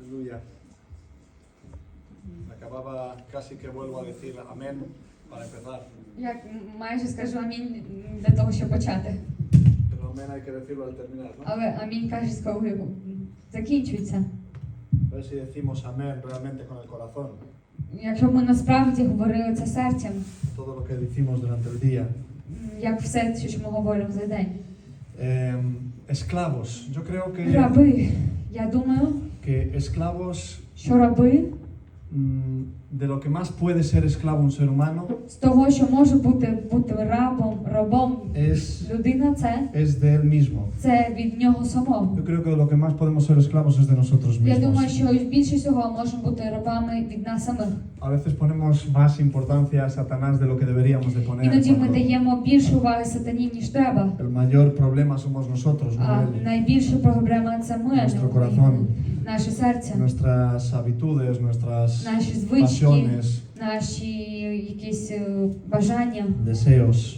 Aleluya. Acababa casi que vuelvo a decir amén para empezar. Я майже скажу амінь для того, щоб почати. Pero amén hay que decirlo al terminar, ¿no? Але амінь кажуть, коли закінчується. A ver si decimos amén realmente con el corazón. Якщо б ми насправді говорили це серцем, Todo lo que decimos durante el día. як все, що ми говоримо за день. Esclavos. Yo creo que Раби. Я думаю, esclavos що раби de lo que más puede ser esclavo un ser humano з того, що може бути рабом людина, es de él mismo. це від нього самого. Yo creo que de lo que más podemos ser esclavos es de nosotros Я mismos. думаю, що більше всього можемо бути рабами від нас самих. A veces ponemos más importancia a Satanás de lo que deberíamos de poner. Іноді ми cuando даємо більше уваги сатані, ніж треба. El mayor problema somos nosotros, no А él. найбільша проблема це ми, Nuestro corazón. наше серце, Nuestras habitudes, nuestras наші звички, pasiones, наші якісь бажання, deseos,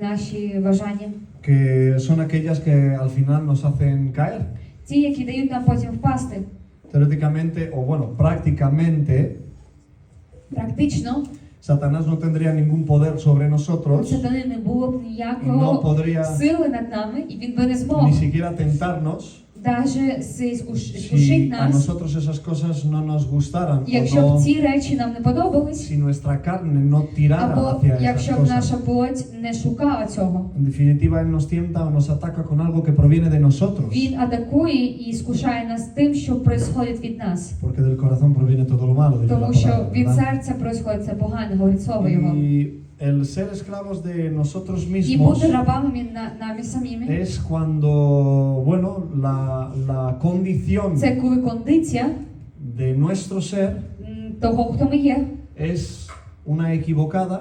наші бажання. que son aquellas que al final nos hacen caer. Ті, які дають нам потім впасти. Teóricamente, o bueno, prácticamente, Практично, Satanás no tendría ningún poder sobre у nosotros сатани не було б y no ніякого podría сили над нами, і він би не ni змог siquiera tentarnos навіть si скушити a нас, nosotros esas cosas no nos gustaran, o якщо б no, ці речі нам не подобались, si nuestra carne no tirara або hacia esas якщо б cosas. наша плоть не шукала цього. En definitiva, Él nos tienta o nos ataca con algo que proviene de nosotros, Він атакує і скушає нас тим, що відбувається від нас. porque del corazón proviene todo lo malo, dice la Тому що palabra, від ¿verdad? серця відбувається це погане, говорить слово його. Y el ser esclavos de nosotros І mismos бути рабами нами самими, es cuando, bueno, la condición це коли кондиція de nuestro ser того, хто ми є, es una equivocada,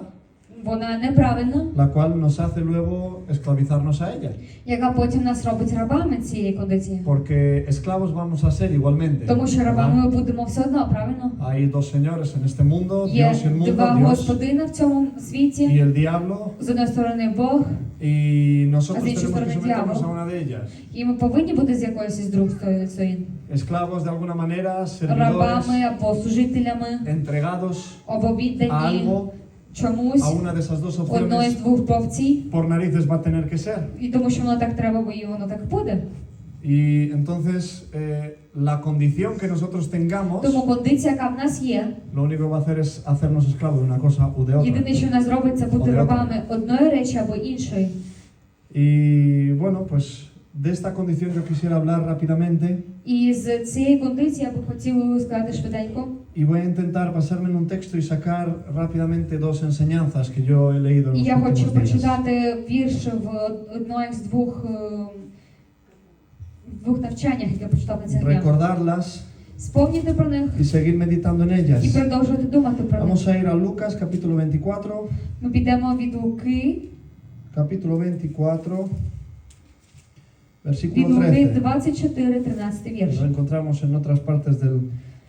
вона неправильна, la cual nos hace luego esclavizarnos a ella. яка потім нас робить рабами цієї кондиції. Porque esclavos vamos a ser igualmente. Тому що ¿verdad? рабами ми будемо все одно, правильно? Hay dos señores en este mundo, Є Dios y el mundo, два Dios господина в цьому y світі. el diablo, З одної сторони Бог, y nosotros Así, tenemos que chustorne someternos a diablo. una de ellas. і ми повинні бути з якоюсь із двох сторін. Esclavos de alguna manera, servidores, Рабами або служителями, entregados або a віддані algo, чомусь, a una de esas dos одної з opciones, двох опцій. por narices va a tener que ser. І тому що воно так треба, бо і воно так буде. Y entonces, la condición que nosotros tengamos, Тому кондиція, яка в нас є, lo único que va a hacer es hacernos esclavos de una cosa u de otra. єдине, що в нас робить, це бути Одне рабами одної речі або іншої. Y bueno, pues de esta condición yo quisiera hablar rápidamente І з цієї кондиції я би хотіла сказати швиденько. y voy a intentar basarme en un texto y sacar rápidamente dos enseñanzas que yo he leído en І los я хочу últimos días. прочитати вірш в одному з двох навчаннях, які я прочитав на цих днях. Recordarlas Сповнити про них y seguir meditando en і ellas. продовжувати думати про них. Vamos a ir a Lucas capítulo 24, Ми підемо від Луки, capítulo 24, від versículo Луки 13. 24, 13 вірш. Lo encontramos en otras partes del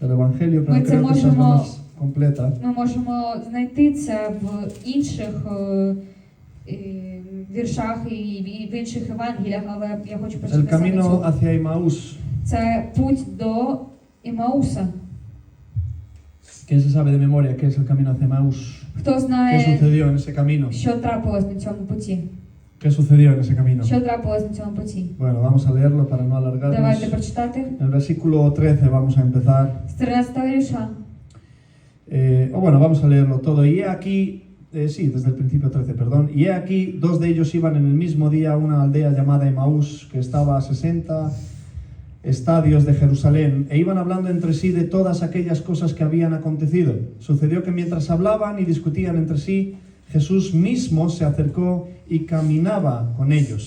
Evangelio, pero Ми це creo que esa es la можемо- más completa. Ми можемо знайти це в інших віршах і в інших Євангеліях, але я хочу El прочитати саме camino цю. hacia Emaús. Це путь до Імауса. ¿Quién se sabe de memoria qué es el camino hacia Emaús? Хто ¿Qué знає, sucedió en ese camino? що трапилось на цьому путі? ¿Qué sucedió en ese camino? Що трапилось на цьому путі? Bueno, vamos a leerlo para no alargarnos. Давайте прочитати. En el versículo 13 vamos a empezar. З 13 вірша. O bueno, vamos a leerlo todo. Y he aquí, sí, desde el principio 13, perdón. Y he aquí, dos de ellos iban en el mismo día a una aldea llamada Emaús, que estaba a 60 estadios de Jerusalén, e iban hablando entre sí de todas aquellas cosas que habían acontecido. Sucedió que mientras hablaban y discutían entre sí, Jesús mismo se acercó y caminaba con ellos.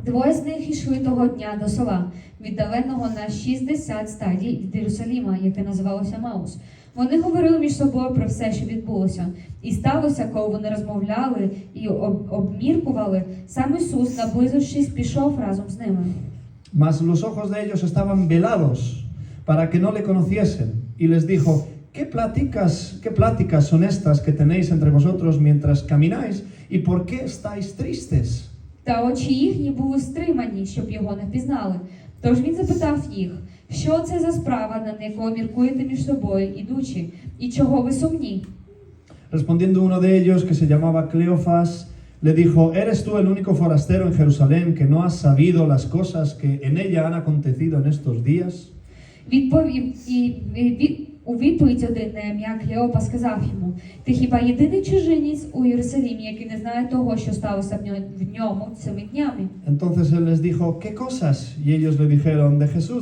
Двоє з них йшли того дня до села, віддаленого на 60 стадій від Єрусаліма, яке називалося Маус. Вони говорили між собою про все, що відбулося. І сталося, коли вони розмовляли і обміркували, сам Ісус, наблизившись, пішов разом з ними. Mas los ojos de ellos estaban velados para que no le conociesen. Y les dijo, ¿qué pláticas son estas que tenéis entre vosotros mientras camináis? ¿Y por qué estáis tristes? Та очі їхні були стримані, щоб його не впізнали. Тож він запитав їх, Що це за справа, над якою міркуєте між собою, ідучи? І чого ви сумні? Respondiendo uno de ellos, que se llamaba Cleofas, le dijo: ¿Eres tú el único forastero en Jerusalén que no has sabido las cosas que en ella han acontecido en estos días? У відповідь один на ім'я Клеопа сказав йому: ти хіба єдиний чужинець у Єрусалимі, який не знає того, що сталося в ньому цими днями? Entonces él les dijo: ¿Qué cosas? Y ellos le dijeron: de Jesús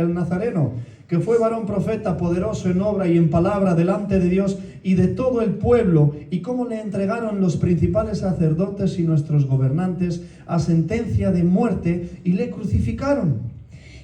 el Nazareno, que fue varón profeta, poderoso en obra y en palabra delante de Dios y de todo el pueblo, y cómo le entregaron los principales sacerdotes y nuestros gobernantes a sentencia de muerte y le crucificaron.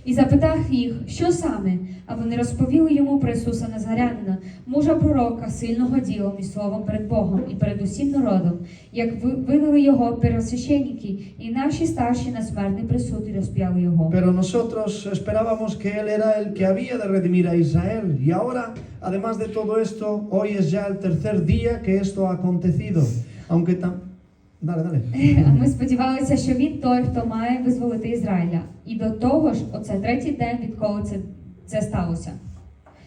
І запитав їх, що саме? А вони розповіли йому про Ісуса Назарянина, мужа пророка, сильного ділом і словом перед Богом і перед усім народом, як видали його первосвященники, і наші старші на смертний присуд і розп'яли його. Pero nosotros esperábamos que él era el que había de redimir a Israel, y ahora, además de todo esto, hoy es ya el tercer día que esto ha acontecido, aunque Dale. А ми сподівалися, що він той, хто має визволити Ізраїля. І до того ж, оце третій день, відколи це сталося.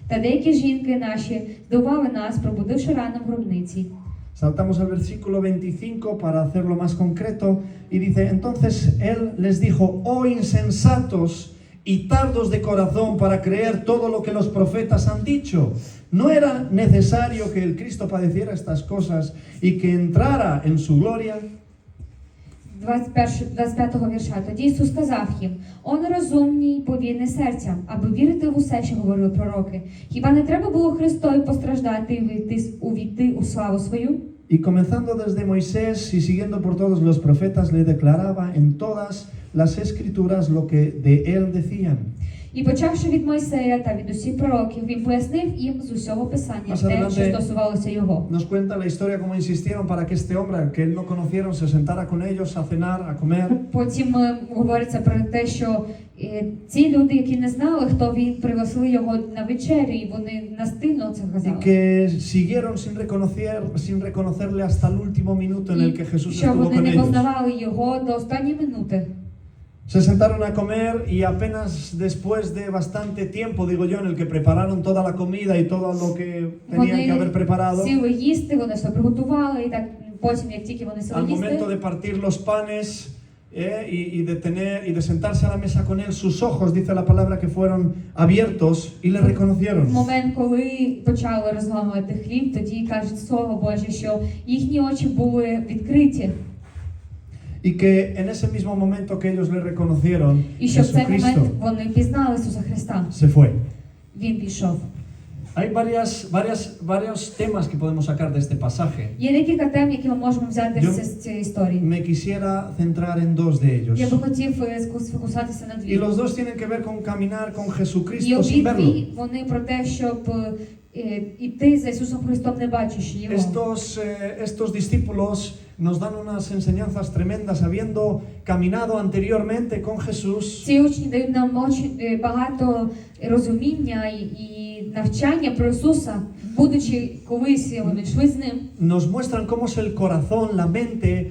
Та деякі жінки наші здивували нас, пробудивши рано в гробниці. Saltamos al versículo 25 para hacerlo más concreto, y dice: entonces él les dijo: oh insensatos y tardos de corazón para creer todo lo que los profetas han dicho. ¿No era necesario que el Cristo padeciera estas cosas y que entrara en su gloria? 25-го вірша. Тоді Ісус сказав їм: «О нерозумні й повільне серцям, аби вірити в усе, що говорили пророки. Хіба не треба було Христові постраждати і увійти у славу свою?» Y comenzando desde Moisés y siguiendo por todos los profetas, le declaraba en todas las escrituras lo que de él decían. І почавши від Мойсея та від усіх пророків, він пояснив їм з усього Писання те, що стосувалося його. Nos cuenta la historia cómo insistieron para que este hombre, que él no conocieron, se sentara con ellos a cenar, a comer. Потім говориться про те, що ці люди, які не знали, хто він, пригласили його на вечерю, і вони настильно це казали. Y que siguieron sin reconocerle hasta el último minuto en el que Jesús estuvo con ellos. Що вони не познавали його до останньої минути. Se sentaron a comer y apenas después de bastante tiempo, digo yo, en el que prepararon toda la comida y todo lo que tenían que haber preparado, сіли їсти, вони все приготували, і так потім, як тільки вони сіли al їсти, momento de partir los panes y de sentarse a la mesa con él, sus ojos, dice la palabra, que fueron abiertos y le reconocieron. В момент, коли почали розламувати хліб, тоді кажуть Слово Боже, що їхні очі були відкриті. Y que en ese mismo momento que ellos le reconocieron, І що в цей момент Jesucristo вони пізнали Ісуса Христа. se fue. Він пішов. Hay varios temas que podemos sacar de este pasaje. Є декілька тем, які ми можемо взяти з цієї історії. Me quisiera centrar en dos de ellos. Я би хотів сфокусуватися на дві. Y los dos tienen que ver con caminar con І Jesucristo sin verlo. обидві вони про те, щоб іти за Ісусом Христом, не бачачи Його. Estos discípulos nos dan unas enseñanzas tremendas, habiendo caminado anteriormente con Jesús. Ці учні дають нам багато розуміння і навчання про Ісуса, будучи колись вони йшли з Ним. Nos muestran cómo es el corazón, la mente,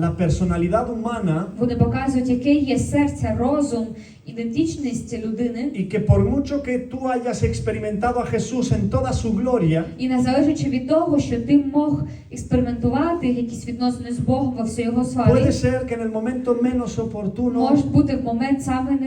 la personalidad humana. Вони показують, яке є серце, розум, ідентичність людини. Y que por mucho que tú hayas experimentado a Jesús en toda su gloria, І незалежно від того, що ти мог експериментувати якісь відносини з Богом во всій Його славі, puede ser que en el momento menos oportuno може бути в момент саме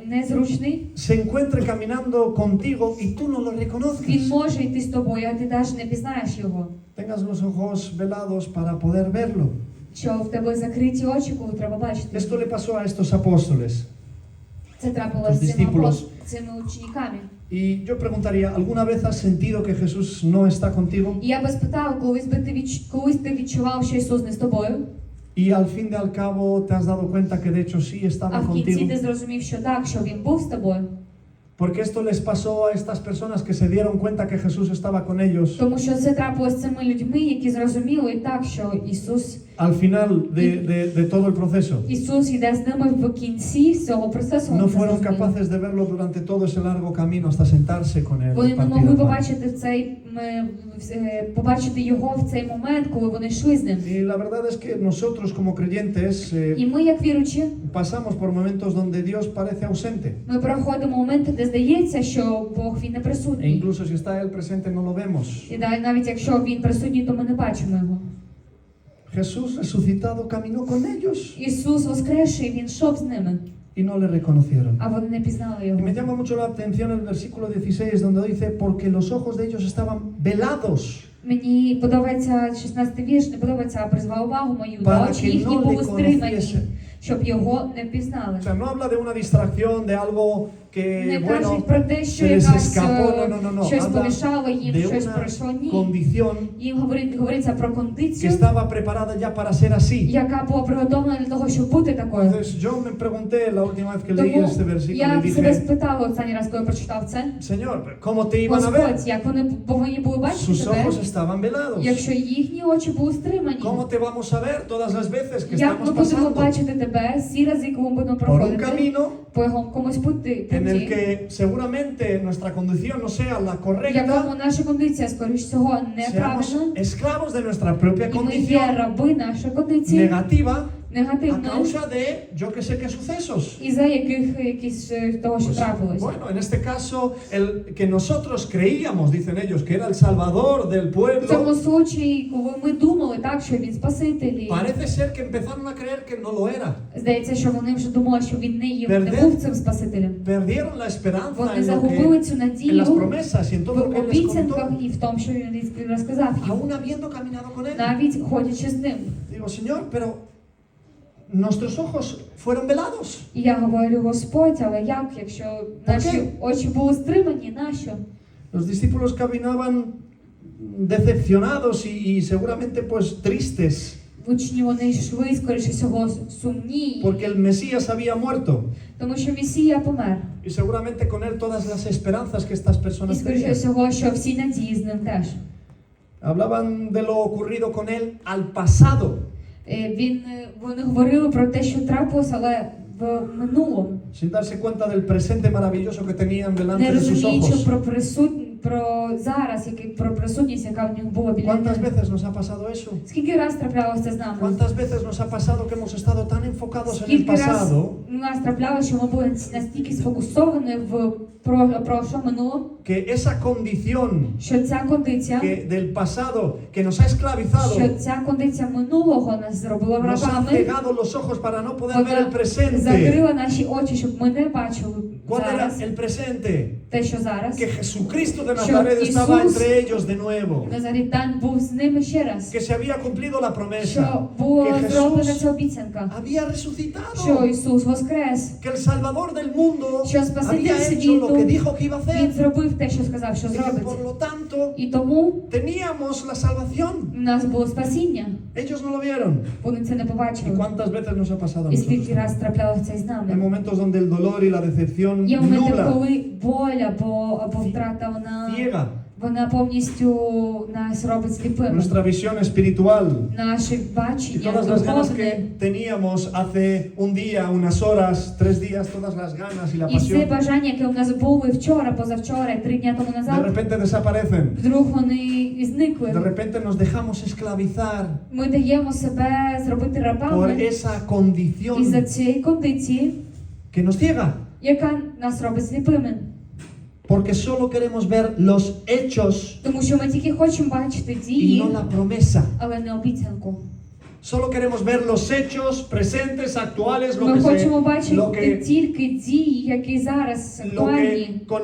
незручний. se encuentre caminando contigo y tú no lo Він reconozcas. може йти з тобою, а ти навіть не пізнаєш його. Tengas los ojos velados para poder verlo. Що в тебе закриті очі, коли треба бачити. Esto le pasó a estos apóstoles. Це трапилося з цими учениками. Y yo preguntaría, ¿alguna vez has sentido que Jesús no está contigo? І я би спитав, колись ти відчував, що Ісус не з тобою? Y al fin de al cabo te has dado cuenta que de hecho sí А estaba в кінці contigo. ти зрозумів, що так, що Він був з тобою. Porque esto les pasó a estas personas que se dieron cuenta que Jesús estaba con ellos. Тому що це трапилося з цими людьми, які зрозуміли так, що Ісус al final de todo el proceso. Ісус йде з ними в кінці цього процесу. No вони це fueron зрозуміли. capaces de verlo durante todo ese largo camino hasta sentarse con él. y Вони не partir могли el pan. побачити його в цей момент, коли вони йшли з ним. Y la verdad es que nosotros como creyentes І ми, як віруючі, pasamos por momentos donde Dios parece ausente. ми проходимо моменти, де здається, що Бог він не E присутній. incluso si está Él presente no lo vemos. І навіть якщо він присутній, то ми не бачимо його. Jesús resucitado caminó con ellos Ісус воскресший, він йшов з ними, y no le reconocieron. а вони не пізнали Y його. me llama mucho la atención el versículo 16 donde dice, porque los ojos de ellos estaban velados. Мені подобається 16-й вірш, не подобається, а призвав увагу мою, Para очі que їхні no були le стримані, conociesen. щоб його не пізнали. O sea, no habla de una distracción, de algo que, Не bueno, кажуть про те, що se les якась escapó. No. щось Habla помішало їм, de щось una пройшло. Ні. condición Їм говориться про que кондицію, estaba preparada ya para ser así. яка була приготовлена для того, щоб бути такою. Entonces yo me pregunté la última vez que leí Тому este versículo я y себе dije, спитала останній раз, коли я прочитав це. Señor, ¿cómo te iban a ver? Господь, як вони повинні були бачити Sus тебе, ojos estaban velados. якщо їхні очі були стримані? ¿Cómo te vamos a ver todas las veces que Як ми estamos будемо pasando бачити тебе всі рази, коли ми будемо por un проходити camino по якомусь путі, en el que seguramente nuestra condición no sea la в якому correcta? наша кондиція, скоріш всього, Seamos неправильна, esclavos de nuestra propia і ми є condición раби нашої кондиції, negativa a негативної, causa de yo que sé qué sucesos. і за якісь того, що Pues, трапилось. bueno, en este caso, el que nosotros creíamos, dicen ellos, que era el Salvador del В цьому pueblo, случаї, коли ми думали так, що він спаситель, і parece ser que empezaron a creer que no lo era. здається, що вони вже думали, що він не Perder- був цим спасителем. Perdieron la esperanza Вони en, lo загубили que, цю en las надію promesas y en todo lo в que él les обіцянках contó, і в тому, що він розказав їм, aún habiendo caminado con él. навіть ходячи з ним. Digo, Señor, pero nuestros ojos fueron velados. І я говорю, Господь, але як, якщо наші очі були стримані, нащо? Los discípulos caminaban decepcionados y seguramente pues tristes Учні вони йшли, скоріше всього, сумні, porque el Mesías había muerto тому що Месія помер. y seguramente con él todas las esperanzas que estas І personas скоріше tenían. всього, що всі надії з ним теж. Hablaban de lo ocurrido con él al pasado, Вони говорили про те, що трапилося, але в минулому. sin darse cuenta del presente maravilloso que tenían delante Не de sus розуміючи ojos. про зараз, про присутність, яка в них була біля ¿Cuántas них. veces nos ha pasado eso? Скільки раз траплялося з нами? ¿Cuántas veces nos ha pasado que hemos estado tan enfocados en el Скільки раз pasado у нас траплялося, що ми були настільки сфокусовані в про що минуло, que esa condición що ця кондиція, que del pasado que nos ha що esclavizado ця кондиція минулого нас зробила nos ha рабами, cegado los ojos para no poder ver el вона presente? закрила наші очі, щоб ми не бачили ¿Cuál era зараз el presente? те, що зараз. Que Jesucristo de Що Nazaret estaba Ісус entre ellos de nuevo. Назарітян був з ними ще раз, Que se había cumplido la promesa. що була Que зроблена Jesús ця обіцянка, había що resucitado. Ісус воскрес, Que el Salvador del mundo що Спаситель había hecho світу, lo que dijo que iba a Він hacer. зробив те, що сказав, що Y que зробить. por lo tanto І тому teníamos la salvación. в нас було спасіння. Ellos no lo vieron. Вони це не ¿Y побачили. cuántas veces nos ha pasado a І nosotros? скільки раз траплялося це з Hay нами. momentos donde el dolor y la decepción Є моменти, nubla, коли боль або втрата, ciega вона повністю нас робить сліпими. nuestra visión espiritual. Наше Y бачення todas las ganas духовне. que teníamos hace un día, unas horas, 3 días, todas las ganas y la І всі pasión, бажання, які у нас були вчора, позавчора, 3 дні тому de назад, repente desaparecen. вдруг вони і De зникли. repente nos dejamos esclavizar Ми даємо себе зробити por рабами esa із-за condición цієї кондиції, que nos ciega. яка нас робить сліпими. Porque solo queremos ver los hechos Тому що ми тільки хочемо бачити y дії, no la promesa. але не обіцянку. Solo queremos ver los hechos presentes, actuales, Ми хочемо lo бачити que, тільки дії, які зараз lo актуальні. que con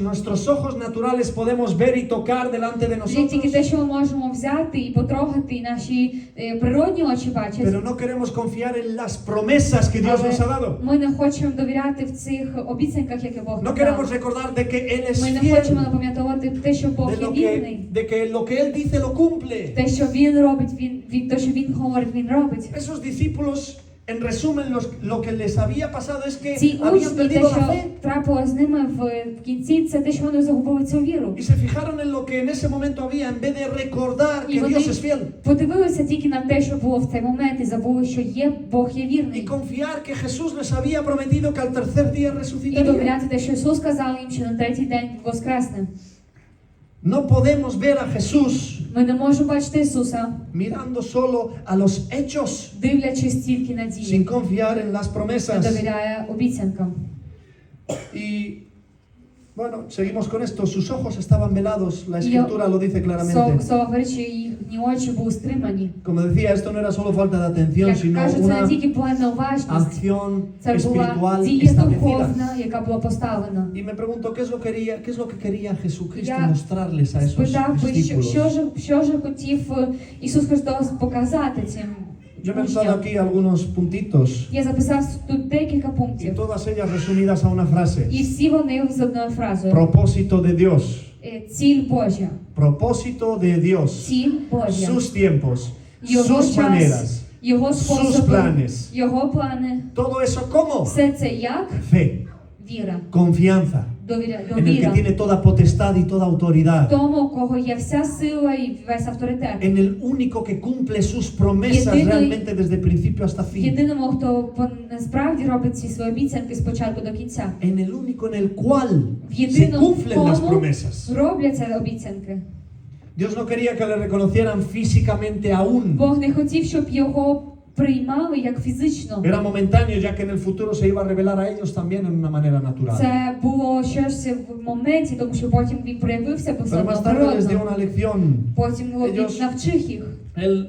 nuestros ojos naturales podemos ver y tocar delante de Тільки те, nosotros. що ми можемо взяти і потрогати, і наші природні очі бачать. Pero no queremos confiar en las promesas que Dios nos ha dado. Ми не хочемо довіряти в цих обіцянках, які Бог No нам queremos дав. recordar de que Él es Ми не хочемо fiel, запам'ятовувати те, що Бог є вірний. de que lo que Él dice lo cumple. Те, що Він робить, те, що Він говорить, Він робить. Esos discípulos En resumen, lo que les había pasado es que Ці habían учні, те, perdido la що fe. трапилось з ними в кінці, це те, що вони загубили цю віру. Y se fijaron en lo que en ese momento había, en vez de recordar І que Dios es вони fiel. подивилися тільки на те, що було в цей момент, і забули, що Бог є Y вірний. confiar que Jesús les había prometido que al tercer día І resucitaría. довіряти те, що Ісус сказав їм, що на третій день воскресне. No podemos ver a Jesús Ми не можемо бачити Ісуса, mirando solo a los hechos дивлячись тільки на sin дії, confiar en las не promesas. довіряє обіцянкам. Y bueno, seguimos con esto. Sus ojos estaban velados, la escritura lo dice claramente. Слова говорить, що їхні очі були стримані. Como decía, esto no era solo falta de atención, Як sino кажуть, це una не тільки була неуважність, acción це була espiritual дія establecida. духовна, яка була поставлена. Y me pregunto, ¿qué es lo que quería Jesucristo Я mostrarles a esos Спитав би, discípulos? що ж хотів Ісус Христос показати цим Yo he pensado учням. aquí algunos puntitos Я записав тут декілька y пунктів. todas ellas resumidas a una frase. І всі вони з одною фразою. Propósito de Dios. Ціль Божа. Propósito de Dios. Ціль Божа. Sus tiempos. Його Sus час, maneras. Його Sus способи, planes. Його плани. Todo eso, ¿cómo? Все це як? Fe. Віра. Confianza. En el que tiene toda potestad y toda autoridad. Тому, у кого є вся сила і весь авторитет. En el único que cumple sus promesas realmente desde principio hasta fin. Єдиному, хто насправді робить ці свої обіцянки спочатку до кінця. En el único en el cual В se єдиному, cumplen las кому promesas. робляться обіцянки. Dios no quería que le reconocieran físicamente aún. Бог не хотів, щоб його приймали як фізично. Era momentáneo, ya que en el futuro se iba a revelar a ellos también en una manera natural. Це було щось в моменті, тому що потім він проявився Pero посадно más tarde les dio природно. una lección. Потім він навчив їх. Él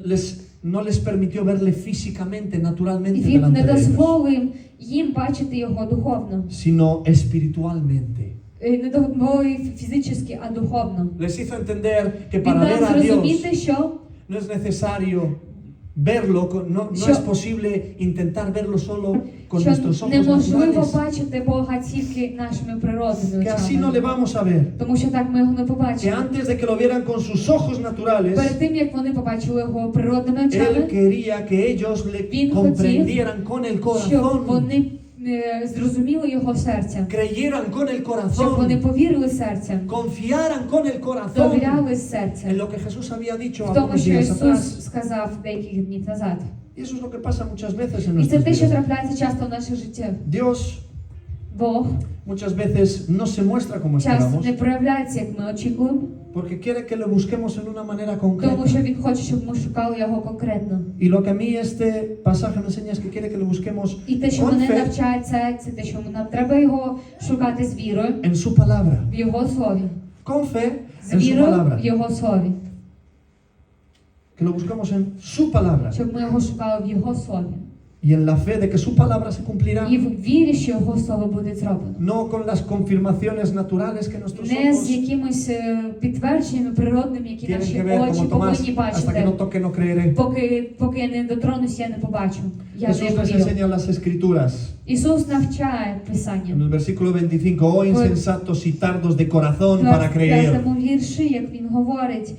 no les permitió verle físicamente, І naturalmente він delante не de ellos, дозволив їм бачити його духовно. sino espiritualmente. Не дозволив фізично, а духовно. Les hizo entender que Він para ver дав a Dios зрозуміти, що no es necesario verlo, no es posible intentar verlo solo con nuestros ojos неможливо naturales, бачити Бога тільки нашими природними que así no le очами. vamos a ver, Тому що так ми його не que побачимо. antes de que lo vieran con sus ojos naturales, Перед тим, як вони побачили його природними Él очами, quería que ellos le Він comprendieran con el щоб corazón, вони зрозуміли його серцем, creyeran con el щоб вони corazón, повірили серцем, confiaran con el corazón довіряли en серцем, lo que Jesús había dicho в тому, algunos що días Ісус atrás. сказав деяких днів назад. Y eso es lo que pasa muchas veces en І це nuestras те, що vidas. трапляється часто в наших життях. Dios Бог muchas veces no se muestra como часто esperamos, не проявляється, як ми очікуємо, porque quiere que lo busquemos en una manera тому що concreta. Він хоче, щоб ми шукали його конкретно. Y lo que a mí este pasaje me enseña es que quiere que lo busquemos І те, що con мене fe навчає, це те, що нам треба його шукати з вірою en su palabra. в Його слові. Con fe З en su вірою в palabra. Його слові. Que lo busquemos en su palabra. Щоб ми його шукали в Його слові. Y en la fe de que su palabra se cumplirá. І в вірі, що Його слово буде зроблено. No con las confirmaciones naturales que nuestros Не з ojos якимись підтвердженнями природними, які tienen наші que ver, очі como Tomás, повинні hasta que no бачити. toque no creeré. Поки я не дотронусь, я не побачу. Я не Jesús les повірю. enseña las escrituras. Ісус навчає En Писання. el versículo 25, oh insensatos y tardos de corazón В para creer. 25 вірші, як він говорить,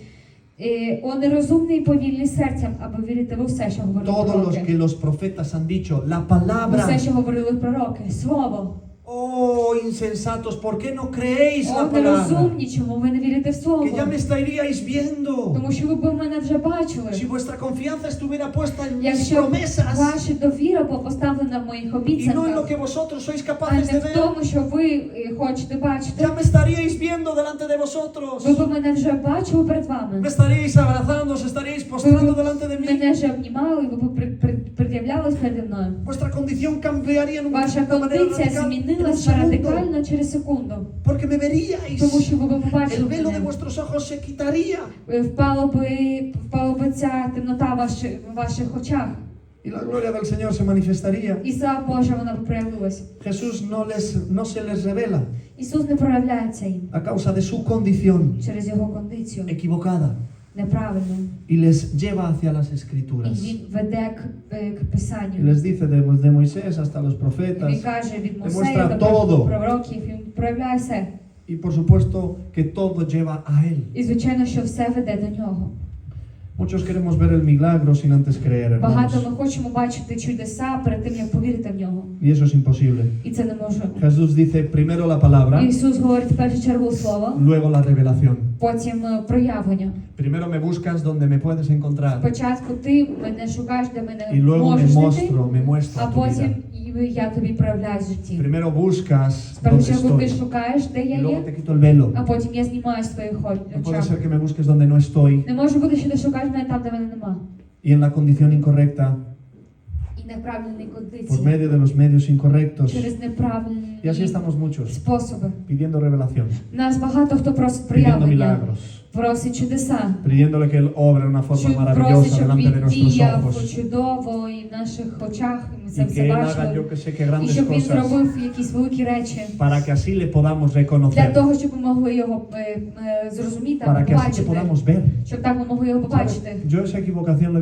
о нерозумний і повільний серцем, аби вірити в усе, що говорили Todos los пророки. que los profetas han dicho, la Усе, palabra. що говорили пророки. Слово. Oh insensatos, ¿por qué no creéis la О palabra? нерозумні, чому ви не вірите в Слово? Que ya me estaríais viendo. Тому що ви б мене вже бачили. Si vuestra confianza estuviera puesta en mis Якщо promesas ваша довіра була поставлена в моїх y no en lo обіцянках, que vosotros sois а capaces не de в ver, тому, що ви хочете бачити, ya me estaríais viendo delante de vosotros. ви б мене вже бачили перед вами. Me estaríais abrazando, os estaríais postrando delante de mí. Мене вже обнімали, ви б пред'являлись переді мною. Vuestra condición cambiaría en Ваша una manera кондиція radical en un змінилася segundo. радикально через секунду. Porque me veríais. Тому що ви б El побачили velo de мене. vuestros ojos se quitaría. Впала би ця темнота в ваших очах. Y la gloria del Señor se manifestaría. І слава Божа, вона б проявилась. Jesús no se les revela Ісус не проявляється їм a causa de su condición через його кондицію equivocada неправильну. y les lleva hacia las І escrituras. він веде к Y Писанню. les dice de Moisés hasta los Він profetas. каже від Demuestra Мойсея до todo. пророків, він проявляє все. Y por supuesto que todo lleva a Él. І звичайно, що все веде до нього. Muchos queremos ver el milagro sin antes creer, hermanos. Багато ми хочемо бачити чудеса перед тим, як повірити в нього. Y eso es imposible. І це не може. Jesús dice primero la palabra, Ісус говорить в першу чергу слово, luego la revelación. потім проявлення. Primero me buscas donde me puedes encontrar Спочатку ти мене шукаєш, де y мене luego можеш знайти, me muestro а tu vida. потім я тобі проявляю в житті. Primero buscas В першу donde чергу ти estoy шукаєш, де y я luego є, te quito el velo. а потім я знімаю свої No puede очі. ser que me busques donde no estoy Не може бути, що ти шукаєш мене там, де мене нема. y en la condición incorrecta, І неправильні por кондиції, medio de los medios incorrectos. через неправильні Y así estamos muchos, способи. pidiendo revelación, Нас багато хто просить pidiendo проявлення, milagros, просить чудеса, pidiéndole que Él obre de una forma просить, maravillosa щоб delante de він nuestros діяв ojos чудово і в наших очах, і ми це y que все Él haga, бачили. yo que sé, que І grandes щоб він cosas зробив якісь великі речі, para que así le podamos для reconocer, того, щоб ми могли його зрозуміти, para або que así te побачити, podamos ver. щоб так ми могли його ¿Sabes? побачити. Yo esa equivocación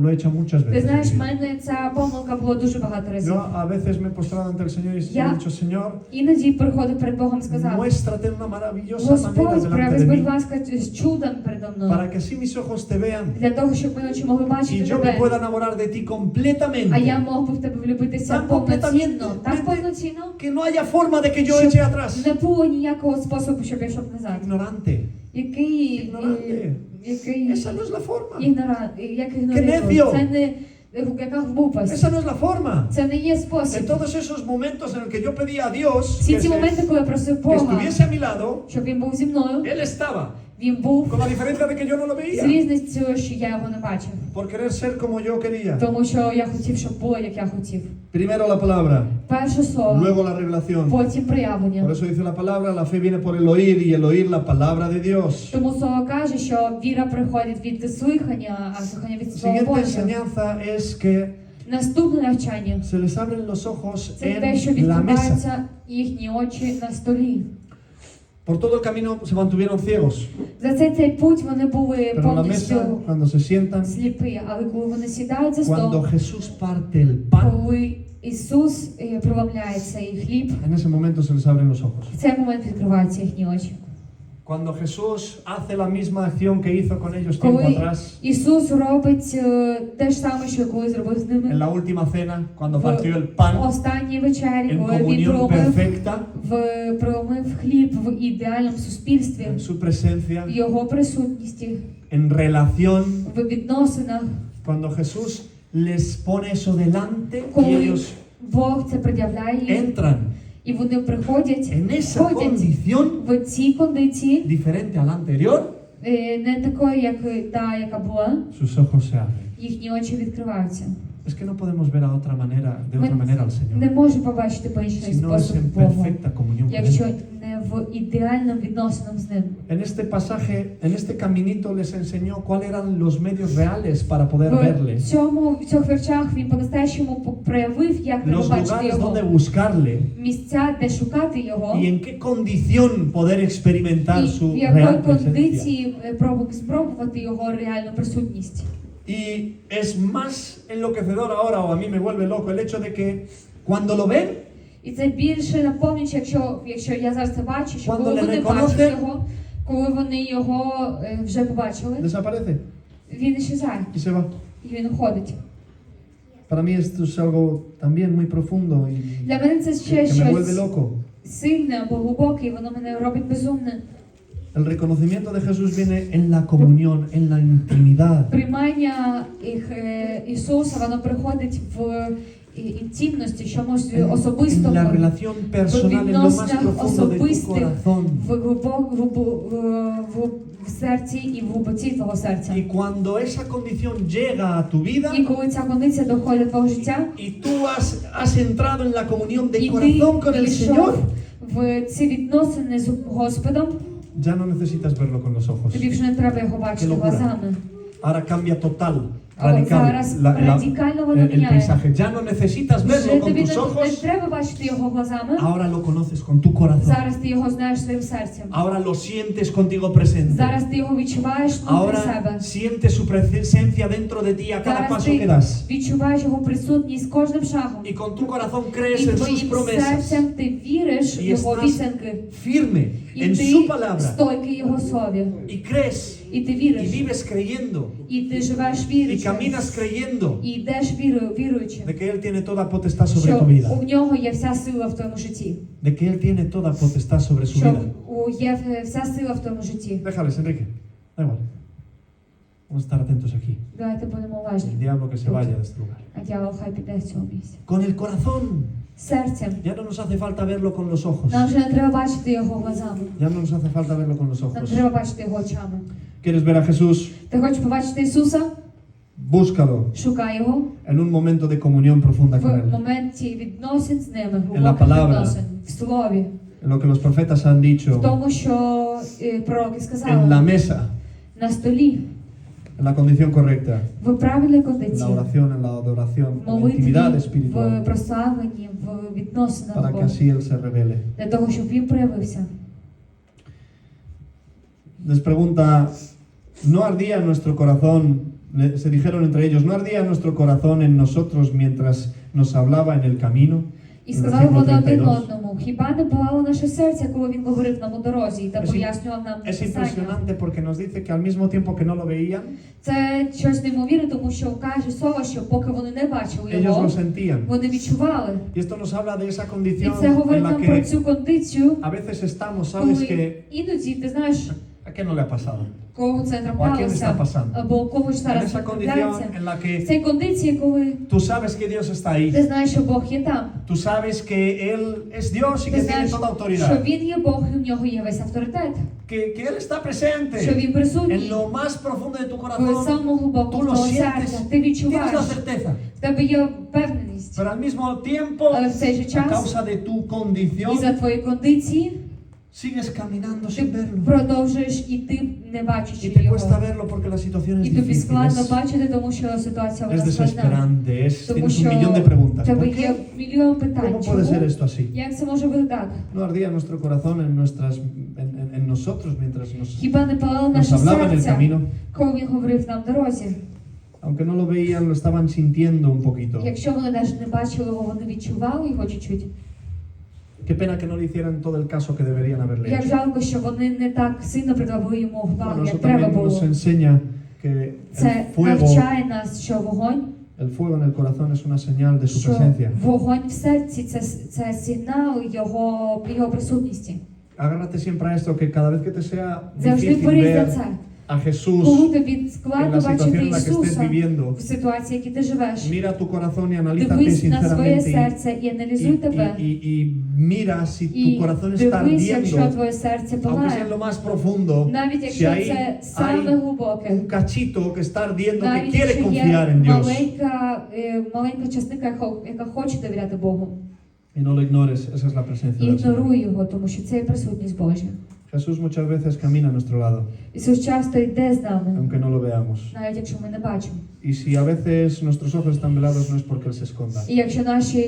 lo he hecho muchas Ти veces. знаєш, en в mi vida. мене ця помилка була дуже багато разів. Yo a veces me he postrado ante el Señor y he Ya. dicho, Señor, Іноді приходив перед Богом і сказав: muéstrate de una maravillosa manera Господь, delante проявись, de будь mí, ласка, з чудом передо мною, para que así mis ojos te vean для того, щоб мої очі могли y бачити yo me тебе, pueda enamorar de ti а я completamente. мог би в тебе влюбитися Так повноцінно. completamente. Так повноцінно? Que no haya forma de que yo Щоб eche atrás. не було ніякого способу, щоб я йшов назад. Ignorante. Який Esa no es la forma. ігнорант, як necio. ігнорую. Це не яка глупость. Esa no es la forma. Це не є En спосіб. todos esos momentos en los que yo pedía a Dios Всі que, ці моменти, коли я просив que Бога, estuviese a mi lado, щоб він був зі мною, Él estaba. він був Con la diferencia de que yo no lo з veía. різницею, що я його не бачив. Por querer ser como yo quería. Тому що я хотів, щоб було, як я хотів. Primero la palabra, Перше слово, luego la revelación. потім Por проявлення. eso dice la palabra, la fe viene por el oír y el oír la palabra de Dios. Тому слово каже, що віра приходить від слухання, а слухання від Слова Siguiente Божого. enseñanza es que Наступне навчання se les abren los ojos – це те, що en la mesa. відкриваються їхні очі на столі. Por todo el camino se mantuvieron ciegos, За цей путь вони були pero en la повністю mesa, cuando se sientan, сліпі, але коли вони сідають за cuando стол, Jesús parte el pan, коли Ісус проламляє цей хліб, en ese momento se les abren los ojos. в цей момент відкриваються їхні очі. Cuando Jesús hace la misma acción que hizo con ellos tiempo Коли atrás, Ісус робить те ж саме, що коли зробив з en ними la última cena, cuando в partió el pan останній вечері, en коли він comunión perfecta, проломив хліб в ідеальному суспільстві, en su presencia, в його присутності, en relación, в відносинах, cuando Jesús les pone eso delante y коли ellos Бог це пред'являє їм, entran і вони приходять, en esa входять condición в цій кондиції, diferente a la anterior, не такої, як та, яка була, sus ojos se abren. їхні очі відкриваються. Es que no podemos ver a otra manera, de otra Ми manera al не Señor, можемо побачити по інший si no es спосіб en Бога, perfecta comunión con якщо Él. не в ідеальному відносинам з ним. En este pasaje, en este caminito les enseñó cuáles eran los medios reales para poder verle, В цих віршах він по-настоящему проявив, як треба los бачити lugares його, donde buscarle місця, де шукати його, y en qué condición poder experimentar і su в якої real presencia. кондиції спробувати його реальну присутність. Y es más enloquecedor ahora, o a mí me vuelve loco, el hecho de que cuando lo ven, І це більше наповнююче, якщо я зараз це бачу, що Cuando коли le вони reconoce, бачать його, коли вони його вже побачили, desaparece він исчезає, y se va. і він уходить. Para mí esto es algo también muy profundo y Для мене це ще que me vuelve щось loco. сильне або глибоке, і воно мене робить безумне. El reconocimiento de Jesús viene en la comunión, en la intimidad. Приймання Ісуса, воно приходить в інтимності, чомусь En la особистому, relación personal, en lo más відносинах profundo de tu особистих, corazón. в серці і в глибоці твого серця. Y cuando esa condición llega a tu vida І коли ця кондиція доходить до твого життя, y tú has entrado en la comunión de і corazón con ти el пішов Señor, в ці відносини з Господом, ya no necesitas verlo con los ojos. тобі вже не треба його бачити Qué locura. глазами. Ahora cambia total, Але radical, зараз радикально воно el міняє. paisaje. Ya no necesitas Вже verlo con тобі tus не ojos, треба бачити його глазами, ahora lo conoces con tu corazón. зараз ти його знаєш своїм серцем. Ahora lo sientes contigo presente. Зараз ти його відчуваєш внутрі Ahora себе. sientes su presencia dentro de ti a cada Зараз paso que ти das. відчуваєш його присутність кожним шагом. Y con tu corazón crees І en sus твоїм promesas. серцем ти віриш в Y його estás обіцянки. firme І en ти su palabra. стойкий його слові. Y crees І ти y віриш, vives creyendo і ти живеш y віруючи, caminas creyendo і йдеш віруючи, de que Él tiene toda potestad sobre що tu vida, у нього є вся сила в твоєму житті. de que Él tiene toda potestad sobre su Що vida. є вся сила в твоєму житті. Déjales, Enrique, da igual. Vamos a estar atentos aquí. Давайте будемо El уважні. diablo que se vaya de este lugar. А дьявол хай піде з цього місця. Con el corazón. Серцем. Ya no nos hace falta verlo con los ojos. Нам вже не треба бачити його глазами. Ya no nos hace falta verlo con los Нам ojos. треба бачити його очами. ¿Quieres ver a Jesús? Ти хочеш побачити Ісуса? Búscalo Шукай його en un momento de comunión profunda con в Él. моменті відносин з ними, la глибоких palabra. відносин, в слові, En lo que los profetas han в dicho. тому, що пророки En la сказали, mesa. на столі, En la condición correcta. в правильній En кондиції, la oración, en la adoración, в en la intimidad молитві, в espiritual. прославленні, в відносинах Para que Бога, así Él se revele. для того, щоб він проявився. Les pregunta, ¿no ardía nuestro corazón? Se dijeron entre ellos, ¿no ardía nuestro corazón en nosotros mientras nos hablaba en el camino? І En сказали versículo вони один 32. одному, хіба не палало наше серце, коли він говорив нам у дорозі та Es, пояснював нам es Писання? impresionante porque nos dice que al mismo tiempo que no lo veían, Це щось неймовірне, тому що каже слово, що поки вони не бачили ellos його, lo sentían. вони відчували. Y esto nos habla de esa І condición це говорить en la нам про que цю кондицію, a veces estamos, sabes коли que іноді, ти знаєш, ¿a qué no le ha pasado? кого це está траплялося, pasando? або кого ж En зараз esa condición трапляється. en la В que цій кондиції, коли tú sabes que Dios está ahí, ти знаєш, що Бог є там, tú sabes que Él es Dios y ти que tiene знаєш, toda що autoridad, Він є Бог і в нього є весь авторитет, que Él está що presente Він en присутній lo más profundo de tu в corazón, самому глибокому tú lo твого sientes, серця. Ти tienes відчуваєш, la certeza, в тебе є впевненість, pero al mismo tiempo, але в цей же a час causa de tu і condición, за твої кондиції sigues caminando ти sin verlo. продовжуєш іти, не Y бачачи te cuesta його. verlo porque la situación es І тобі difícil, складно es бачити, тому що ситуація вона складна. desesperante, Тому tienes un що millón de preguntas. в тебе ¿Por є qué? мільйон питань. ¿Cómo puede ser Чому? esto así? Як це може бути так? No ardía nuestro corazón en nosotros mientras Хіба не палало nos наше hablaba en el серце, camino. коли він говорив нам в дорозі? Aunque no lo veían, lo estaban sintiendo un poquito. Якщо вони навіть не бачили його, вони відчували його чуть-чуть. Qué pena que no le hicieran todo el caso que deberían haberle Як hecho. жалко, що вони не так сильно придавали йому Bueno, увагу, eso як треба también nos було. enseña que Це el навчає нас, що вогонь, el fuego en el corazón es una señal de su що presencia. вогонь в серці це сигнал його присутності. Agárrate siempre a esto, que cada vez que te sea Завжди difícil борись за ver це. a Jesús Коли тобі en складно la situación бачити en la que estés Ісуса viviendo, в ситуації, в якій ти живеш, mira tu corazón y analízate дивись на своє sinceramente серце і аналізуй тебе. y mira si tu І corazón está дивись, якщо ardiendo, твоє серце aunque sea en палає. lo más profundo, Навіть si якщо hay, це саме hay глибоке. un cachito que está ardiendo, que Навіть quiere якщо confiar є en Dios. маленька частинка, яка хоче довіряти Богу. Y no lo ignores, esa es la presencia del Señor. Ігноруй його, тому що це є присутність Божа. Jesús muchas veces camina a nuestro lado, Ісус часто йде з нами, aunque no lo veamos. навіть якщо ми не бачимо. Y si a veces nuestros ojos están velados, no es porque Él se esconda, І якщо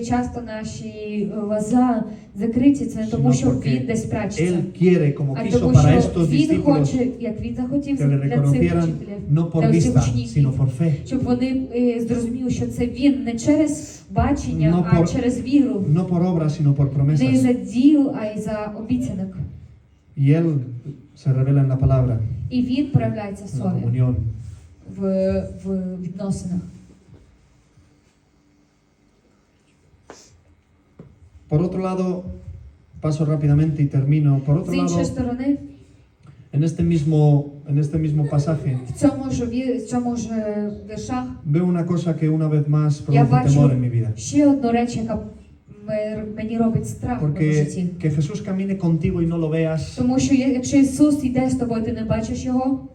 часто наші глаза закриті, це не тому, sino що porque він десь прячеться. Él quiere, como А quiso тому, para що estos він discípulos, хоче, як він захотів que le для цих reconocieran вчителів, no por для всіх vista, учнів, sino por fe, щоб вони зрозуміли, що це він не через бачення, No а por- через віру. no por obras, sino por Не promesas. за діл, а й за обіцянок. Y Él se revela en la palabra, І він проявляється в en la слові, comunión. в відносинах. Por otro lado, paso rápidamente y termino. Por otro З іншої lado, сторони, en este mismo pasaje, в цьому ж віршах veo una cosa que una vez más я produce бачу temor en mi vida. ще одну реч, яка мені робить страх в моєму Porque житті. que Jesús camine contigo y no lo veas, Тому що якщо Ісус йде з тобою, ти не бачиш Його,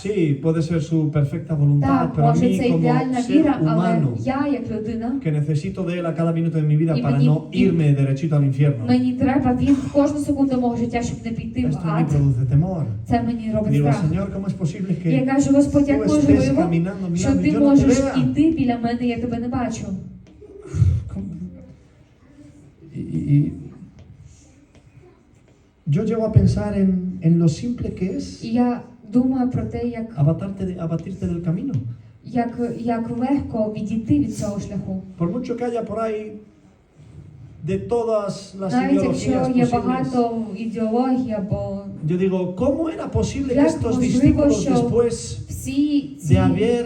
sí, puede ser su perfecta voluntad, так, pero a може mí це como ідеальна ser віра, але humano, я, як людина, que necesito de Él a cada minuto de mi vida Y para meni- no irme derechito al infierno, мені треба, Він в кожну секунду мого життя, щоб не піти в esto en mí ад. produce temor. Це мені робить Digo, страх. Señor, ¿cómo es posible І я que кажу, Господь, tú як estés можливо, caminando a mi що lado y ти yo no te можеш vea? іти біля мене, я тебе не бачу. Y yo llego a pensar en lo simple que es І я думаю про те, як abatirte del camino. як легко відійти від цього шляху. Por mucho que haya por ahí de todas las Навіть ideologías якщо є posibles. багато ідеологій або Yo digo, ¿cómo era posible que Як estos можливо, discípulos що después всі de ці haber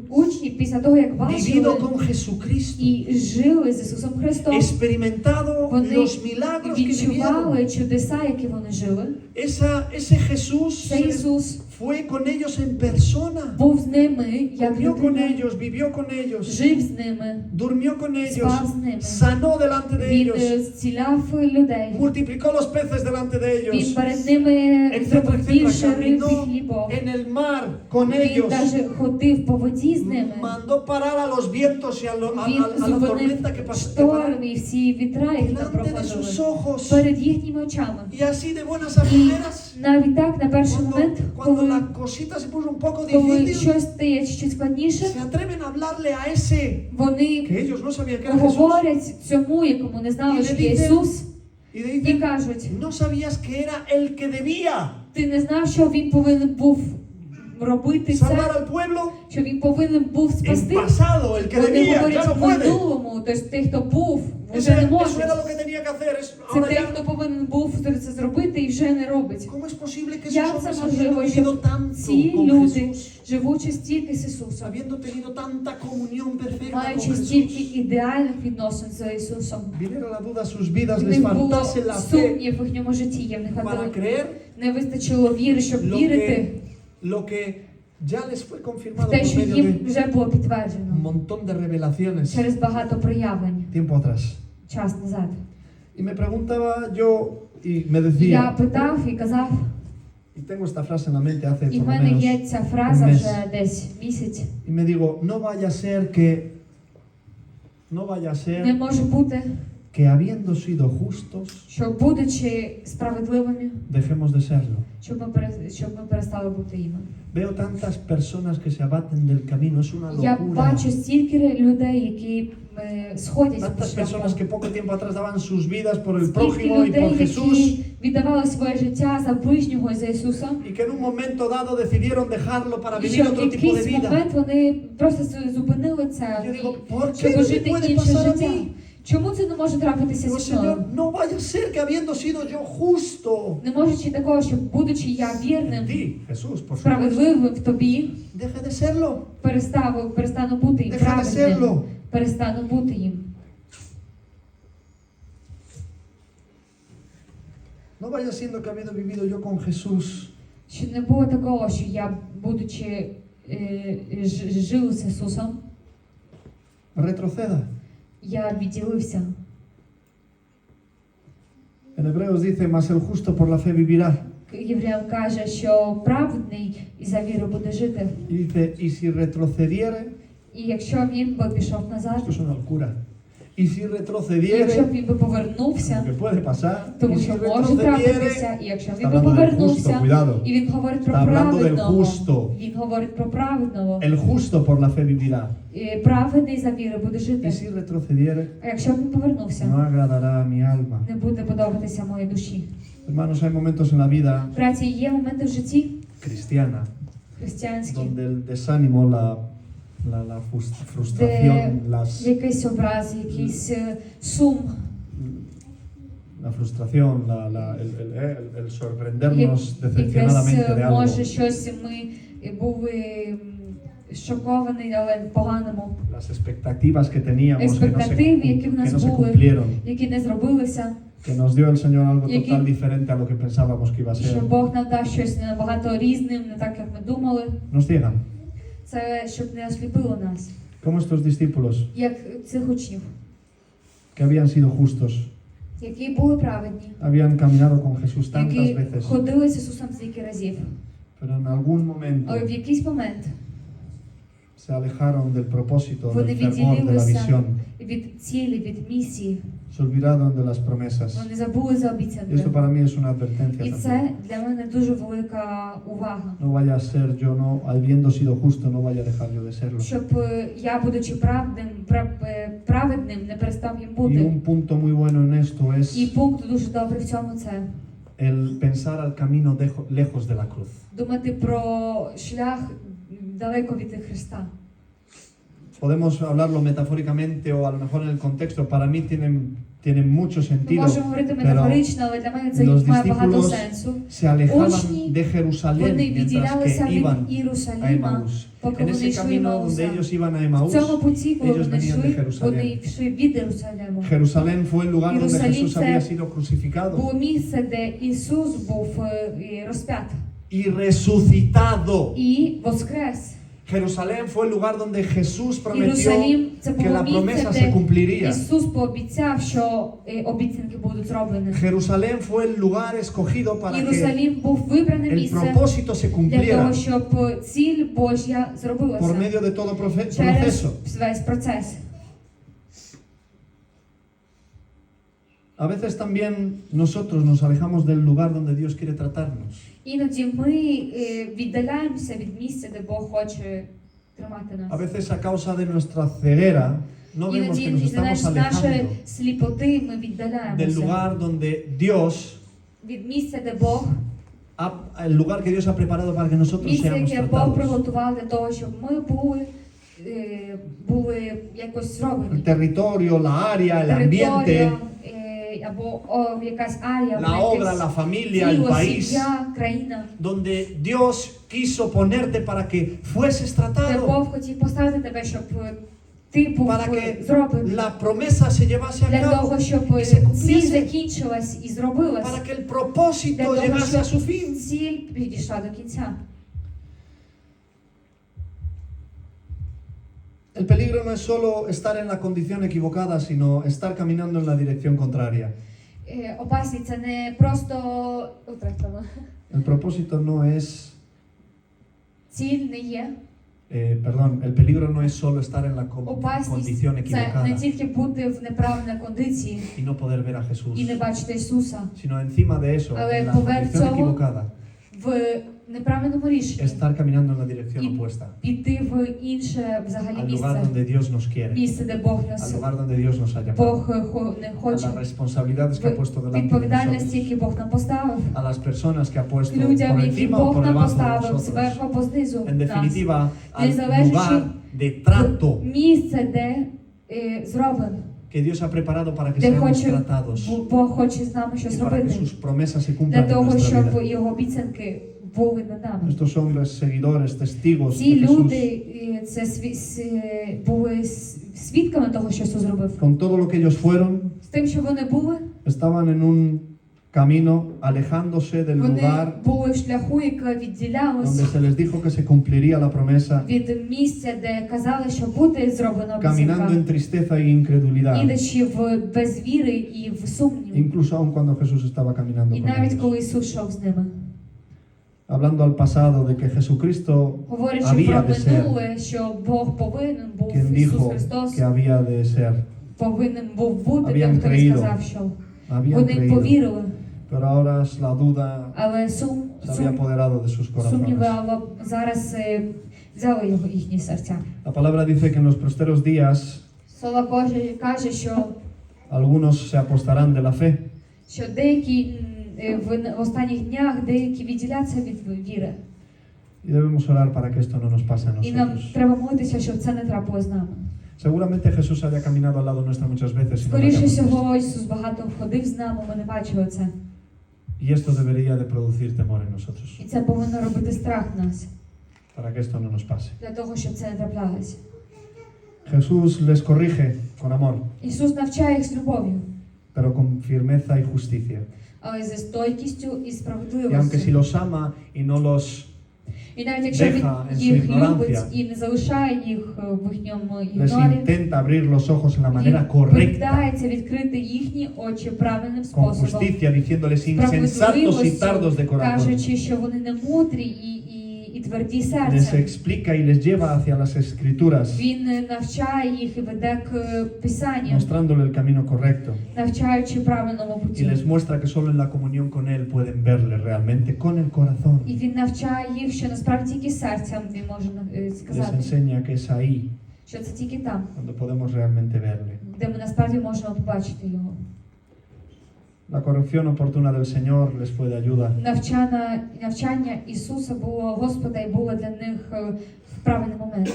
учні після того, як бачили vivido con Jesucristo, і жили з Ісусом Христом, experimentado вони los milagros que vivieron? відчували чудеса, які вони жили? Ese Jesús Цей Ісус fue con ellos en persona, був з ними, як comió con людина, ellos, vivió con ellos, жив з ними, durmió con ellos, спав з ними. sanó delante de Він ellos, зціляв людей. multiplicó los peces delante de Він ellos, перед ними etcétera, зробив etcétera. більше риб і Caminó хлібов. en el mar con Він ellos, навіть ходив по воді з ними. mandó parar a los vientos y Він a la tormenta que зупинив pasó шторм і всі вітра, які там delante de sus проходили. ojos. Перед їхніми очами. Y así de buenas a primeras, Навіть так, на перший момент, cuando коли, la cosita se puso un poco коли difícil, щось стає чуть складніше, se atreven a hablarle a ese вони que ellos no sabían que era Jesús. говорять цьому, якому не знали, що є Ісус, Y le і dicen, кажуть, no sabías que era el que debía ти не знав, що він повинен був робити salvar це, al pueblo що він повинен був en спасти. pasado, el que Вони debía, ya говорять no в puede. минулому, тобто той, хто був, Eso вже не era може. lo que tenía que hacer. Це Ahora той, ya, хто повинен був це зробити і вже не робить. ¿cómo es posible que esos Як це hombres habiendo можливо, vivido що tanto ці con люди, Jesús, живучи стільки з Ісусом, habiendo tenido tanta comunión perfecta con маючи Jesús, стільки ідеальних відносин з Ісусом, viniera la duda a sus vidas, в les них було faltase la fe сумнів в їхньому житті, є в них para creer не вистачило віри, щоб lo вірити que ya les fue в confirmado те, por що medio їм de вже було un підтверджено montón de revelaciones через багато проявлень tiempo atrás. час назад. Y me preguntaba yo y me Я decía, питав і казав, y tengo esta frase en la mente hace і por в lo мене menos, є ця фраза un mes. вже десь місяць. y me digo, no vaya a ser Не може бути, que habiendo sido justos, що будучи справедливими, dejemos de serlo. щоб ми перестали бути іми. Veo tantas personas que se abaten del camino, es una Я locura. бачу стільки людей, які сходять Tantas з personas que шляху. poco tiempo atrás daban sus vidas por el Скільки prójimo y por людей, Jesús, які віддавали своє життя за ближнього і за Ісуса, y que en un momento dado decidieron dejarlo para і vivir що в otro tipo de якийсь vida. момент вони просто зупинили це, Yo digo, ¿por qué щоб no me жити puede інше pasar a життя. mí? Чому це не може трапитися Digo, зі мною? Señor, no vaya a ser que habiendo sido yo justo Не можучи такого, щоб будучи я en вірним, ti, Jesús, por supuesto, справедливим в тобі, deje de serlo. перестану бути їм Deja de праведним, serlo. перестану бути їм. No vaya siendo que habiendo vivido yo con Jesús, Щоб не було такого, що я, будучи жив з Ісусом, retroceda. я відділився. En Hebreos dice, mas el justo por la fe vivirá. Євреям каже, що праведний і за віру буде жити. Y dice, y si retrocediere, І якщо він би пішов назад, esto es una locura. Y si і якщо б retrocediere, він би повернувся, que puede pasar, тому y що si може трапитися, retrocediere, і якщо está він би hablando del justo, повернувся, cuidado. і він говорить про Está hablando del праведного, justo. він говорить про праведного, El justo por la fe vivirá. і праведний за віру буде Y жити. si retrocediere, А якщо він повернувся, no agradará a mi alma. не буде подобатися моїй душі. Hermanos, hay momentos en la vida Браті, є моменти в житті cristiana християнські, donde el desánimo, la frustración, де якийсь образ, якийсь сум, la frustración, el sorprendernos decepcionadamente de якесь, algo, може, щось ми були шоковані, але по-поганому. las expectativas que teníamos Експектативи, які в que нас no se були, cumplieron, які не зробилися, que nos dio el Señor algo Які- total diferente a lo que pensábamos que iba a що ser. Бог нам дав щось набагато різним, не так, як ми думали. Nos ciegan, Це щоб не осліпило нас, como estos discípulos як цих учнів, que habían sido justos, які були праведні, habían caminado con Jesús tantas які veces, ходили з Ісусом стільки разів. pero en algún momento Але в якийсь момент se alejaron del propósito, вони del fervor, de la відділилися visión, від цілі, від місії. se olvidaron de las promesas. Вони забули за Y esto обіцянки. para mí es una advertencia І también. це для мене дуже велика увага. No vaya a ser yo, no, habiendo sido justo, no vaya a dejar yo de serlo. Щоб я, будучи праведним, не перестав їм Y бути. un punto muy bueno en esto І es пункт дуже добрий в цьому це el pensar al camino lejos de la cruz. думати про шлях далеко від Христа. Podemos hablarlo metafóricamente o a lo mejor en el contexto. Para mí tiene mucho Ми sentido, можемо говорити pero метафорично, але для мене це los має багато discípulos сенсу. se alejaban Учні, de Jerusalén вони mientras відділялися que від iban a Єрусалима, Emaús. поки En вони ese йшли camino Емауса. donde ellos iban a В Emaús, цьому путі, коли ellos вони venían de йшли, вони Jerusalén. йшли від Єрусалиму. Jerusalén fue el lugar donde Jerusalén Jesús це había sido crucificado Було місце, де Ісус був розп'ятий y resucitado. і воскрес. Jerusalén fue el lugar donde Jesús prometió Єрусалим це que було la promesa місце, se де cumpliría. Ісус пообіцяв, що обіцянки будуть зроблені. Jerusalén fue el lugar escogido para que Єрусалим був вибране el місце propósito se для того, cumpliera щоб ціль Божя por зробилася medio de todo через proceso. весь процес. A veces también nosotros nos alejamos del lugar donde Dios quiere tratarnos. Іноді ми віддаляємося від місця, де Бог хоче тримати A нас. veces a causa de nuestra ceguera no vemos que nos Іноді estamos з нашої alejando сліпоти ми del віддаляємося lugar donde Dios, від місця, де Бог, el lugar que Dios ha preparado para que nosotros місце, seamos яке Бог tratados. приготував для того, щоб ми були якось El зроблені. territorio, la área, el ambiente, Територія, або якась арія, la obra, la familia, el тіло, país, сім'я, країна, donde Dios quiso ponerte para que fueses де tratado, Бог хотів поставити тебе, щоб ти був para que зроблений. la promesa se llevase a Для cabo, того, щоб y se ціль cumpliese, закінчилась і зробилась. para que el Для propósito того, llegase a su щоб fin. ціль підійшла до кінця. El peligro no es solo estar en la condición equivocada, sino estar caminando en la dirección contraria. Опасність це не просто втратила. El propósito no es, Ціль не є. perdón, el peligro no es solo estar en la Опасність condición це не equivocada тільки бути в неправильній кондиції y no poder ver a Jesús, і не бачити Ісуса, sino encima de eso, Ale en la pover condición цього equivocada, в неправильному рішенні estar caminando en la dirección Y- opuesta, піти в інше взагалі al lugar місце, donde Dios nos quiere, місце, де Бог al нас lugar donde Dios nos ha llamado, Бог не a хоче, las responsabilidades que ha puesto delante de відповідальності, nosotros, які Бог нам поставив, a las personas que ha puesto людям, por які encima o Бог por нам debajo de поставив nosotros. зверху або знизу En нас. definitiva, al Незалежно, lugar de trato Місце, де зроблено, que Dios ha preparado para que де seamos хоче tratados Бог хоче з нами щось y para que зробити, sus promesas se для cumplan en того, nuestra щоб vida. його обіцянки були над нами. Estos hombres, seguidores, testigos Ці de Jesús, люди це були свідками того, що Ісус зробив. con todo lo que ellos fueron, З тим, що вони були, estaban en un camino alejándose del вони lugar були в шляху, яке відділялось donde se les dijo que se cumpliría la promesa, від місця, де казали, що буде зроблено caminando обіцянка, en tristeza y incredulidad, ідучи в безвіри і в сумнів. incluso aun cuando Jesús estaba caminando І con навіть ellos. коли Ісус йшов з ними. Hablando al pasado de que Jesucristo Говорячи había про de ser минуле, що Бог повинен був, quien Ісус dijo Христос que había de ser. повинен був бути Habían тим, хто creído. сказав, що Habían вони creído, повірили, pero ahora la duda але se había apoderado de sus сумніви corazones. зараз взяли його їхні серця. La palabra dice que en los posteros días Слово каже, що algunos se apostarán de la fe. деякі в останніх днях деякі відділяться від віри. Y debemos orar para que esto no nos pase a І нам nosotros. треба молитися, щоб це не трапилось з нами. Seguramente Jesús haya caminado al lado nuestro muchas veces y no lo Скоріше hayamos visto. всього, Ісус багато ходив з нами, ми не бачили це. Y esto debería de producir temor en nosotros, І це повинно робити страх в нас, para que esto no nos pase. для того, щоб це не траплялось. Jesús les corrige con amor, Ісус навчає їх з любов'ю, pero con firmeza y justicia. але зі стойкістю і Y aunque si справедливістю. los ama y no los І навіть якщо він deja en su їх ignorancia, любить і не залишає їх в їхньому les ігнорі, intenta abrir los ojos en la він manera correcta, питається відкрити їхні очі правильним con способом, justicia, diciéndoles insensatos y tardos de corazón. кажучи, що вони не мудрі і тверді Les серцем. explica y les lleva hacia las escrituras, Він навчає їх і веде к Писанню, mostrándole el camino correcto. навчаючи правильному Y путі. les muestra que solo en la comunión con Él pueden verle realmente con el corazón. І він навчає їх, що насправді тільки серцем він може Les сказати, enseña que es ahí що це тільки там, cuando podemos realmente verle. де ми насправді можемо побачити його. La corrección oportuna del Señor les fue de ayuda. Навчання Ісуса було Господа і було для них в правильний момент.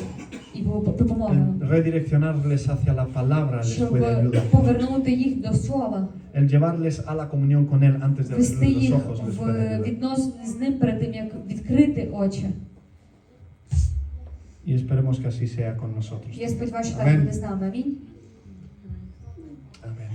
І було допомогою. El redireccionarles hacia la palabra les Щоб fue de ayuda. повернути їх до Слова. El llevarles a la comunión con Él antes de Вести abrir los їх ojos les fue de в ayuda. відносини з ним перед тим, як відкрити очі. Y esperemos que así sea con nosotros. Я сподіваюся, що так Амінь. буде з нами. Амінь. Amén.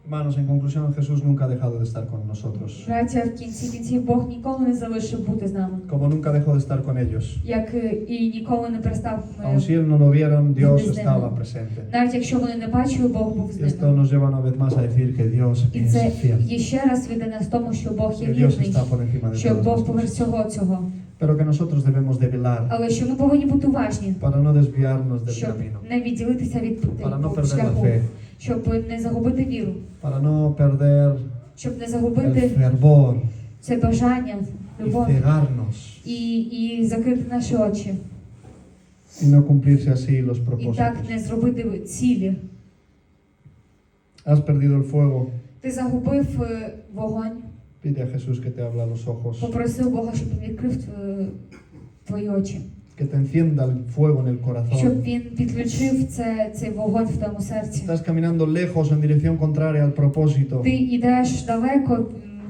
Hermanos, en conclusión, Jesús nunca ha dejado de estar con nosotros. Браття, в кінці кінців Бог ніколи не залишив бути з нами. Como nunca dejó de estar con ellos. Як і ніколи не перестав. Aun si Él no lo vieron, Dios Desde estaba luego. presente. Навіть якщо вони не бачили, Бог був з Y esto ними. nos lleva una vez más a decir que Dios І це es fiel. є ще раз веде нас в тому, що Бог є Que Dios вірний, está por encima de що todas Бог las поверх cosas. всього цього. Pero que nosotros debemos de velar Але що ми повинні бути уважні, para no desviarnos del щоб camino, не відділитися від para no perder la шляху, fe, щоб не загубити віру, para no perder щоб не el загубити fervor це бажання, y любов cegarnos і закрити наші очі. y no cumplirse así los І так propósitos. не зробити цілі. Has perdido el fuego, Ти загубив вогонь, pide a Jesús que te abra los ojos, попросив Бога, щоб він відкрив твої очі, que te encienda el fuego en el щоб corazón. він підключив цей вогонь в твоєму серці. Estás caminando lejos en dirección contraria al propósito. Ти йдеш далеко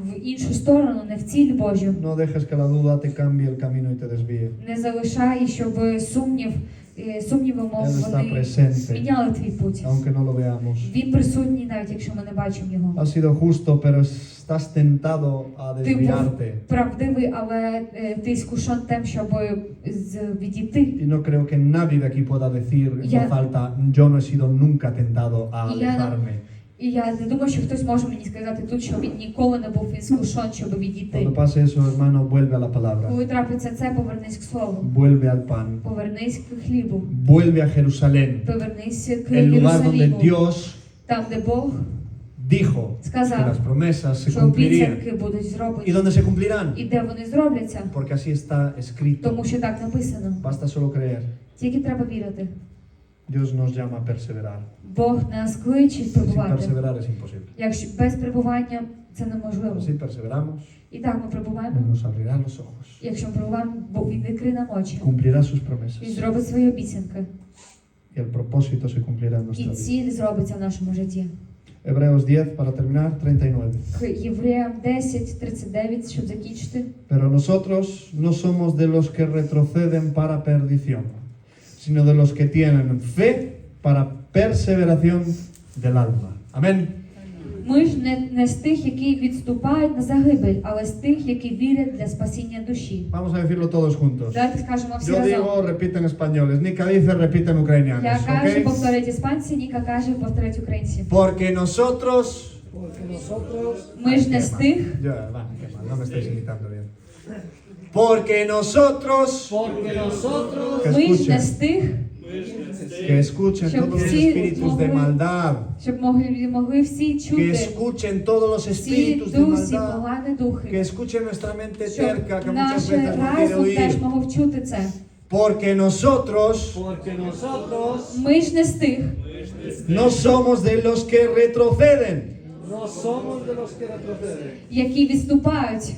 в іншу сторону, не в ціль Божу. No dejes que la duda te cambie el camino y te desvíe. Не залишай, щоб сумніви, мов Él está вони presente, зміняли твій путь. aunque no lo veamos. Він присутній, навіть якщо ми не бачимо його. Has sido justo, pero estás tentado a Ти був desviarte. правдивий, але ти скушен тим, щоб відійти. Y no creo que nadie de aquí pueda decir en Ya. voz alta, yo no he sido nunca tentado a Y ya. alejarme. І я не думаю, що хтось може мені сказати тут, що він ніколи не був скушен, щоб відійти. Cuando pase eso, hermano, vuelve a la palabra. Коли трапиться це, повернись к слову. Vuelve al pan. Повернись к хлібу. Vuelve a Jerusalén. Повернись к El lugar donde Єрусалиму. Dios Там, де Бог dijo que сказав, las promesas se що cumplirían. обіцянки будуть ¿Y зроблені. dónde se cumplirán? І де вони зробляться? Porque así está escrito. Тому що так написано. Basta solo creer. Тільки треба вірити. Dios nos llama a perseverar. Бог нас кличе Sin перебувати. perseverar es imposible. Якщо без перебування це неможливо. Pero si perseveramos, І так ми перебуваємо. Él nos abrirá los ojos. Якщо ми перебуваємо, Бог він відкриє нам очі. Cumplirá sus Він promesas. зробить свої обіцянки. Y el propósito se cumplirá en І nuestra vida. ціль зробиться в нашому житті. Hebreos 10, para terminar, 39. К Євреям 10:39, щоб закінчити. Pero nosotros no somos de los que retroceden para perdición, sino de los que tienen fe para perseveración del alma. Amén. Ми ж не з тих, які відступають на загибель, але з тих, які вірять для спасіння душі. Vamos a decirlo todos juntos. Давайте скажемо всі Yo разом. digo, repiten españoles. Nica dice, repiten ucranianos. Я кажу, ¿Ok? повторять іспанці, Ніка каже, повторять українці. Porque nosotros... Ми ж не з тих, Yo, va, qué mal, no me estáis imitando bien. Porque nosotros... Que ми ж не з escuchen, тих, que escuchen Щоб todos los всі espíritus de могли- maldad. щоб могли всі Que чути escuchen todos los всі espíritus de дусі, maldad. погані Que духи. escuchen nuestra mente Щоб terca, que muchas наше veces no quiere разум теж oír. мав чути це. Porque nosotros Ми ж не з тих, no somos de los que retroceden, No somos de los que retroceden які відступають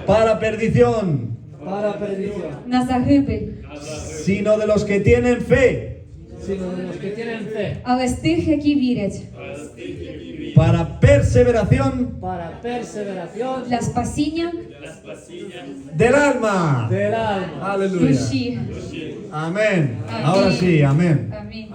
para perdición, para perdición, на загибель, sino de los que tienen fe sino de los que tienen fe але з тих, які вірять para perseveración para perseveración для спасіння del alma. del alma. Aleluya. душі. Amén. Amén. Ahora sí, amén. Амінь.